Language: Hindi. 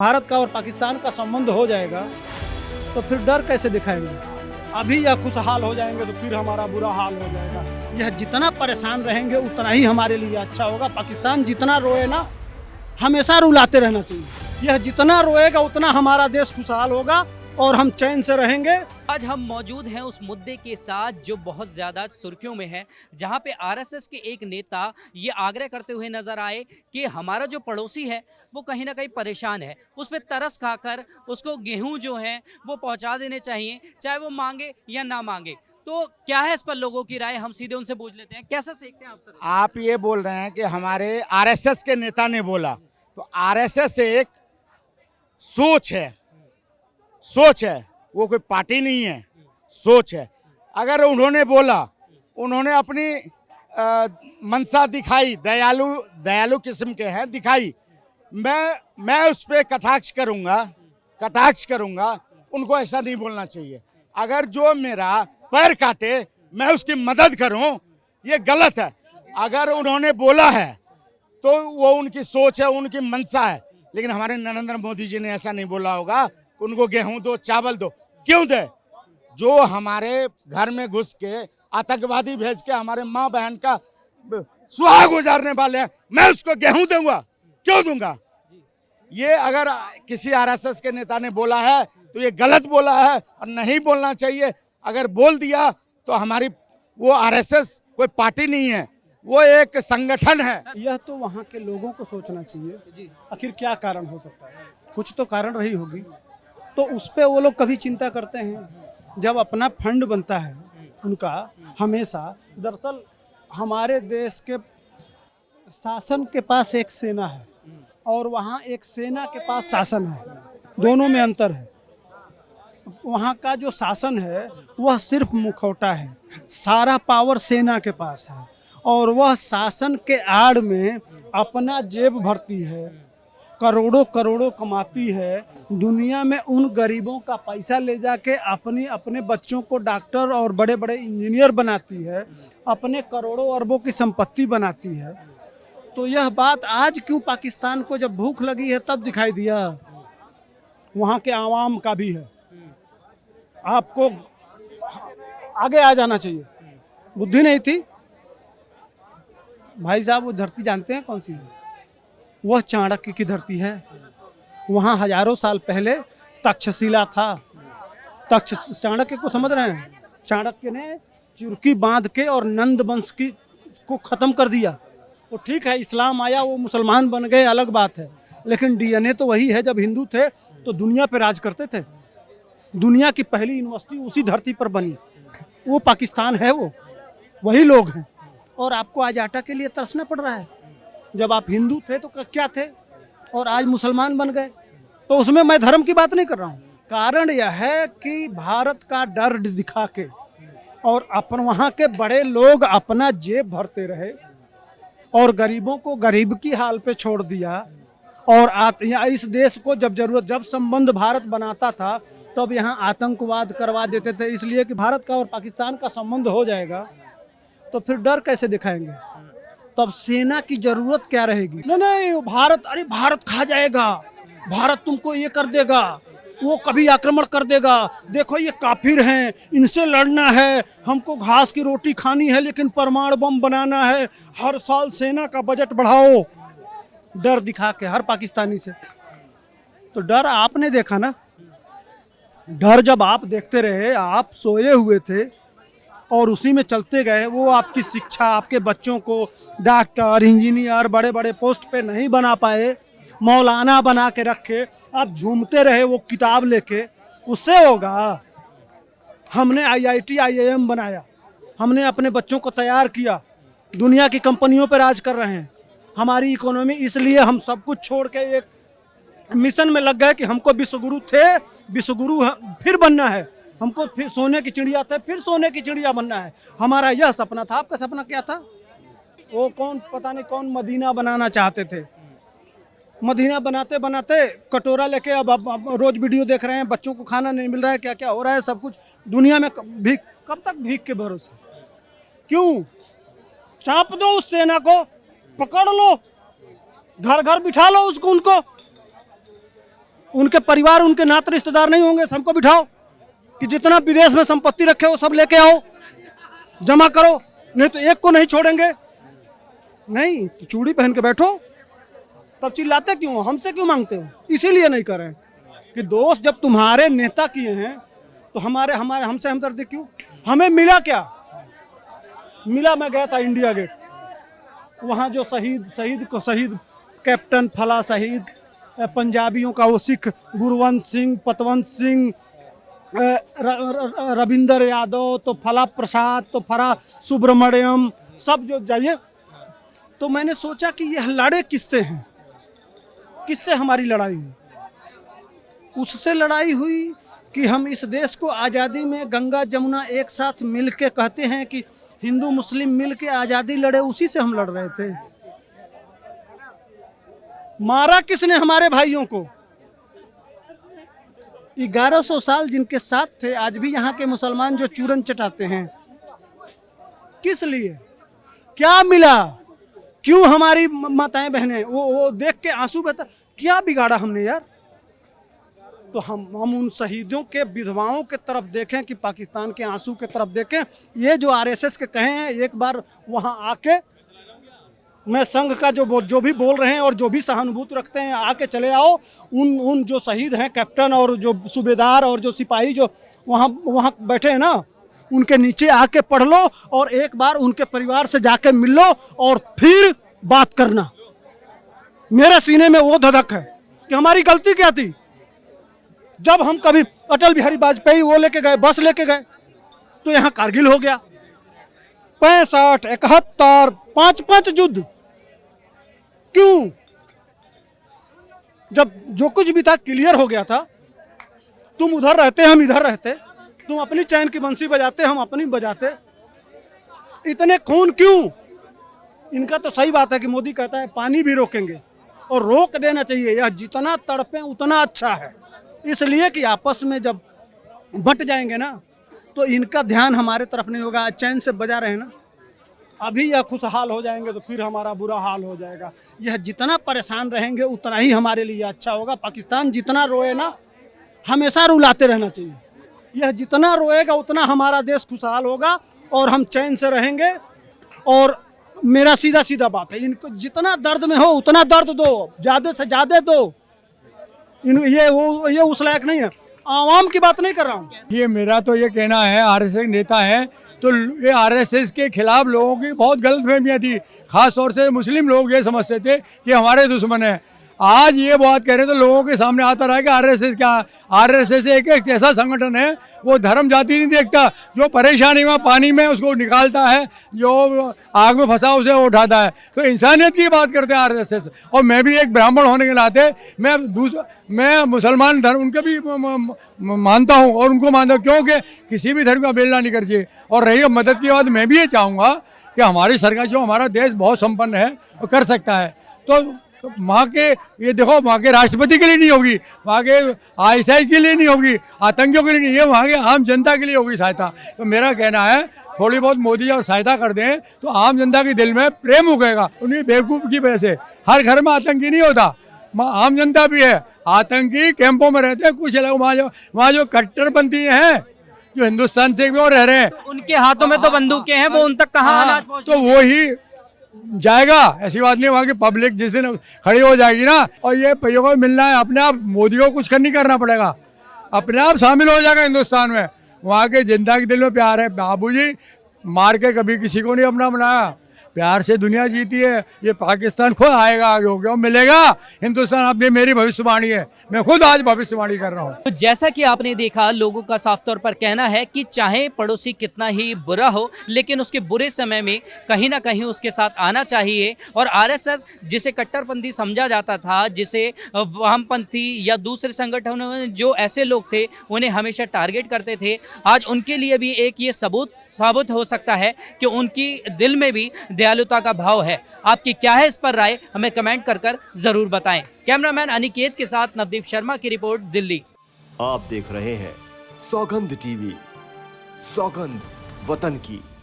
भारत का और पाकिस्तान का संबंध हो जाएगा तो फिर डर कैसे दिखाएंगे। अभी यह खुशहाल हो जाएंगे तो फिर हमारा बुरा हाल हो जाएगा। यह जितना परेशान रहेंगे उतना ही हमारे लिए अच्छा होगा। पाकिस्तान जितना रोए ना, हमेशा रुलाते रहना चाहिए। यह जितना रोएगा उतना हमारा देश खुशहाल होगा और हम चैन से रहेंगे। आज हम मौजूद हैं उस मुद्दे के साथ जो बहुत ज़्यादा सुर्खियों में है, जहां पे आरएसएस के एक नेता ये आग्रह करते हुए नजर आए कि हमारा जो पड़ोसी है वो कहीं ना कहीं परेशान है, उस पर तरस खाकर उसको गेहूं जो है वो पहुंचा देने चाहिए, चाहे वो मांगे या ना मांगे। तो क्या है इस पर लोगों की राय, हम सीधे उनसे पूछ लेते हैं। कैसे सीखते हैं आप सर? आप ये बोल रहे हैं कि हमारे आरएसएस के नेता ने बोला, तो आरएसएस एक सोच है, वो कोई पार्टी नहीं है, सोच है। अगर उन्होंने बोला, उन्होंने अपनी मनसा दिखाई, दयालु किस्म के हैं, दिखाई। मैं उस पर कटाक्ष करूंगा। उनको ऐसा नहीं बोलना चाहिए। अगर जो मेरा पैर काटे मैं उसकी मदद करूं, ये गलत है। अगर उन्होंने बोला है तो वो उनकी सोच है, उनकी मनसा है। लेकिन हमारे नरेंद्र मोदी जी ने ऐसा नहीं बोला होगा, उनको गेहूं दो, चावल दो। क्यों दे? जो हमारे घर में घुस के आतंकवादी भेज के हमारे माँ बहन का सुहाग गुजारने वाले हैं, मैं उसको गेहूं दूंगा? क्यों दूंगा? ये अगर किसी आरएसएस के नेता ने बोला है तो ये गलत बोला है और नहीं बोलना चाहिए। अगर बोल दिया तो हमारी वो आरएसएस कोई पार्टी नहीं है, वो एक संगठन है। यह तो वहाँ के लोगों को सोचना चाहिए, आखिर क्या कारण हो सकता है। कुछ तो कारण रही होगी, तो उस पे वो लोग कभी चिंता करते हैं जब अपना फंड बनता है उनका हमेशा। दरअसल हमारे देश के शासन के पास एक सेना है और वहाँ एक सेना के पास शासन है, दोनों में अंतर है। वहाँ का जो शासन है वह सिर्फ मुखौटा है, सारा पावर सेना के पास है और वह शासन के आड़ में अपना जेब भरती है, करोड़ों करोड़ों कमाती है। दुनिया में उन गरीबों का पैसा ले जाके अपने बच्चों को डॉक्टर और बड़े बड़े इंजीनियर बनाती है, अपने करोड़ों अरबों की संपत्ति बनाती है। तो यह बात आज क्यों पाकिस्तान को जब भूख लगी है तब दिखाई दिया? वहाँ के आवाम का भी है। आपको आगे आ जाना चाहिए, बुद्धि नहीं थी। भाई साहब, वो धरती जानते हैं कौन सी है? वह चाणक्य की धरती है। वहाँ हजारों साल पहले तक्षशिला था। चाणक्य को समझ रहे हैं? चाणक्य ने चुरकी बांध के और नंद वंश की को खत्म कर दिया। वो ठीक है, इस्लाम आया, वो मुसलमान बन गए, अलग बात है, लेकिन डीएनए तो वही है। जब हिंदू थे तो दुनिया पे राज करते थे। दुनिया की पहली यूनिवर्सिटी उसी धरती पर बनी, वो पाकिस्तान है, वो वही लोग हैं। और आपको आज आटा के लिए तरसना पड़ रहा है। जब आप हिंदू थे तो क्या थे और आज मुसलमान बन गए। तो उसमें मैं धर्म की बात नहीं कर रहा हूँ। कारण यह है कि भारत का डर दिखा के और अपन वहाँ के बड़े लोग अपना जेब भरते रहे और गरीबों को गरीब की हाल पे छोड़ दिया। और आप इस देश को जब संबंध भारत बनाता था तब यहाँ आतंकवाद करवा देते थे, इसलिए कि भारत का और पाकिस्तान का संबंध हो जाएगा तो फिर डर कैसे दिखाएंगे। तब सेना की जरूरत क्या रहेगी? नहीं, भारत, अरे भारत खा जाएगा, भारत तुमको ये कर देगा, वो कभी आक्रमण कर देगा, देखो ये काफिर हैं, इनसे लड़ना है, हमको घास की रोटी खानी है लेकिन परमाणु बम बनाना है, हर साल सेना का बजट बढ़ाओ, डर दिखा के हर पाकिस्तानी से। तो डर आपने देखा ना, डर जब आप देखते रहे, आप सोए हुए थे और उसी में चलते गए, वो आपकी शिक्षा, आपके बच्चों को डॉक्टर, इंजीनियर, बड़े बड़े पोस्ट पे नहीं बना पाए, मौलाना बना के रखे, आप झूमते रहे वो किताब लेके, उससे होगा? हमने आईआईटी आईआईएम बनाया, हमने अपने बच्चों को तैयार किया, दुनिया की कंपनियों पर राज कर रहे हैं, हमारी इकोनॉमी, इसलिए हम सब कुछ छोड़ के एक मिशन में लग गए कि हमको विश्वगुरु फिर बनना है, हमको फिर सोने की चिड़िया थे, फिर सोने की चिड़िया बनना है। हमारा यह सपना था। आपका सपना क्या था? वो कौन, पता नहीं कौन मदीना बनाना चाहते थे। मदीना बनाते बनाते कटोरा लेके अब रोज वीडियो देख रहे हैं, बच्चों को खाना नहीं मिल रहा है, क्या क्या हो रहा है, सब कुछ दुनिया में भीख। कब तक भीख के भरोसे? क्यों? चाप दो उस सेना को, पकड़ लो, घर घर बिठा लो उसको, उनको उनके परिवार, उनके नाते रिश्तेदार नहीं होंगे? सबको बिठाओ कि जितना विदेश में संपत्ति रखे हो सब लेके आओ, जमा करो, नहीं तो एक को नहीं छोड़ेंगे। नहीं तो चूड़ी पहन के बैठो, तब चिल्लाते क्यों हो? हमसे क्यों मांगते हो? इसीलिए नहीं करें कि दोस्त जब तुम्हारे नेता किए हैं तो हमारे हमारे हमसे हमदर्दी क्यों? हमें मिला क्या? मिला, मैं गया था इंडिया गेट, वहाँ जो शहीद कैप्टन फला शहीद, पंजाबियों का वो सिख गुरवंत सिंह, पतवंत सिंह, रविंदर यादव, तो फला प्रसाद, तो फला सुब्रमण्यम, सब जो जाइए। तो मैंने सोचा कि यह लड़े किससे हैं, किससे हमारी लड़ाई हुई? उससे लड़ाई हुई कि हम इस देश को आज़ादी में गंगा जमुना एक साथ मिल के कहते हैं कि हिंदू मुस्लिम मिल के आज़ादी लड़े, उसी से हम लड़ रहे थे। मारा किसने हमारे भाइयों को? 1100 साल जिनके साथ थे, आज भी यहाँ के मुसलमान जो चूरन चटाते हैं, किस लिए? क्या मिला? क्यों हमारी माताएं बहनें वो देख के आंसू बहता? क्या बिगाड़ा हमने यार? तो हम उन शहीदों के विधवाओं के तरफ देखें कि पाकिस्तान के आंसू के तरफ देखें? ये जो आरएसएस के कहे हैं, एक बार वहाँ आके, मैं संघ का जो भी बोल रहे हैं और जो भी सहानुभूति रखते हैं, आके चले आओ। उन जो शहीद हैं, कैप्टन और जो सूबेदार और जो सिपाही जो वहाँ बैठे हैं ना, उनके नीचे आके पढ़ लो और एक बार उनके परिवार से जाके मिल लो और फिर बात करना। मेरे सीने में वो धधक है कि हमारी गलती क्या थी। जब हम कभी अटल बिहारी वाजपेयी वो लेके गए, बस लेके गए, तो यहाँ कारगिल हो गया, 65, 71, 5 युद्ध। क्यों? जब जो कुछ भी था क्लियर हो गया था। तुम उधर रहते, हम इधर रहते, तुम अपनी चैन की बंसी बजाते, हम अपनी बजाते। इतने खून क्यों? इनका तो सही बात है कि मोदी कहता है पानी भी रोकेंगे, और रोक देना चाहिए। यह जितना तड़पे उतना अच्छा है, इसलिए कि आपस में जब बट जाएंगे ना तो इनका ध्यान हमारे तरफ नहीं होगा। चैन से बजा रहे हैं ना, अभी यह खुशहाल हो जाएंगे तो फिर हमारा बुरा हाल हो जाएगा। यह जितना परेशान रहेंगे उतना ही हमारे लिए अच्छा होगा। पाकिस्तान जितना रोए ना, हमेशा रुलाते रहना चाहिए। यह जितना रोएगा उतना हमारा देश खुशहाल होगा और हम चैन से रहेंगे। और मेरा सीधा सीधा बात है, इनको जितना दर्द में हो उतना दर्द दो, ज़्यादा से ज़्यादा दो। ये उस लायक नहीं है। आवाम की बात नहीं कर रहा हूँ। ये मेरा तो ये कहना है, आरएसएस नेता है तो ये आरएसएस के खिलाफ लोगों की बहुत गलतफहमियाँ थी। खास तौर से मुस्लिम लोग ये समझते थे कि हमारे दुश्मन है। आज ये बात कह रहे हैं तो लोगों के सामने आता रहा कि आरएसएस क्या, आरएसएस एक ऐसा संगठन है, वो धर्म जाति नहीं देखता। जो परेशानी में पानी में उसको निकालता है, जो आग में फंसा उसे उठाता है। तो इंसानियत की बात करते हैं आरएसएस। और मैं भी एक ब्राह्मण होने के नाते मैं मुसलमान धर्म उनके भी मानता हूँ और उनको मानता हूँ, क्योंकि किसी भी धर्म का बेलना नहीं कर चाहिए। और रही मदद की बात, मैं भी ये चाहूँगा कि हमारी सरकार, जो हमारा देश बहुत संपन्न है, वो कर सकता है। तो वहाँ के ये देखो, वहाँ के राष्ट्रपति के लिए नहीं होगी, वहाँ के आईएसआई के लिए नहीं होगी, आतंकियों के लिए नहीं है, वहाँ के आम जनता के लिए होगी सहायता। तो मेरा कहना है थोड़ी बहुत मोदी और सहायता कर दें तो आम जनता के दिल में प्रेम उगेगा। उन्हीं बेवकूफ़ की वजह से हर घर में आतंकी नहीं होता, आम जनता भी है। आतंकी कैंपों में रहते हैं कुछ लोग, वहाँ जो कट्टरपंथी हैं, जो हिंदुस्तान से भी और रह रहे हैं, उनके हाथों में तो बंदूकें हैं, वो उन तक कहाँ अनाज पहुँचे? तो वो ही जाएगा। ऐसी बात नहीं, वहाँ की पब्लिक जिस दिन खड़ी हो जाएगी ना, और ये पहियों को मिलना है, अपने आप मोदी को कुछ नहीं करना पड़ेगा, अपने आप शामिल हो जाएगा हिंदुस्तान में। वहाँ के जनता के दिल में प्यार है। बाबूजी मार के कभी किसी को नहीं अपना बनाया, प्यार से दुनिया जीती है। ये पाकिस्तान खुद आएगा, आगे हो गया, मिलेगा हिंदुस्तान। अब ये मेरी भविष्यवाणी है, मैं खुद आज भविष्यवाणी कर रहा हूँ। तो जैसा कि आपने देखा, लोगों का साफ तौर पर कहना है कि चाहे पड़ोसी कितना ही बुरा हो, लेकिन उसके बुरे समय में कहीं ना कहीं उसके साथ आना चाहिए। और आरएसएस जिसे कट्टरपंथी समझा जाता था, जिसे वामपंथी या दूसरे संगठनों में जो ऐसे लोग थे उन्हें हमेशा टारगेट करते थे, आज उनके लिए भी एक ये सबूत साबित हो सकता है कि उनकी दिल में भी दयालुता का भाव है। आपकी क्या है इस पर राय, हमें कमेंट कर जरूर बताएं। कैमरामैन अनिकेत के साथ नवदीप शर्मा की रिपोर्ट, दिल्ली। आप देख रहे हैं सौगंध टीवी, सौगंध वतन की।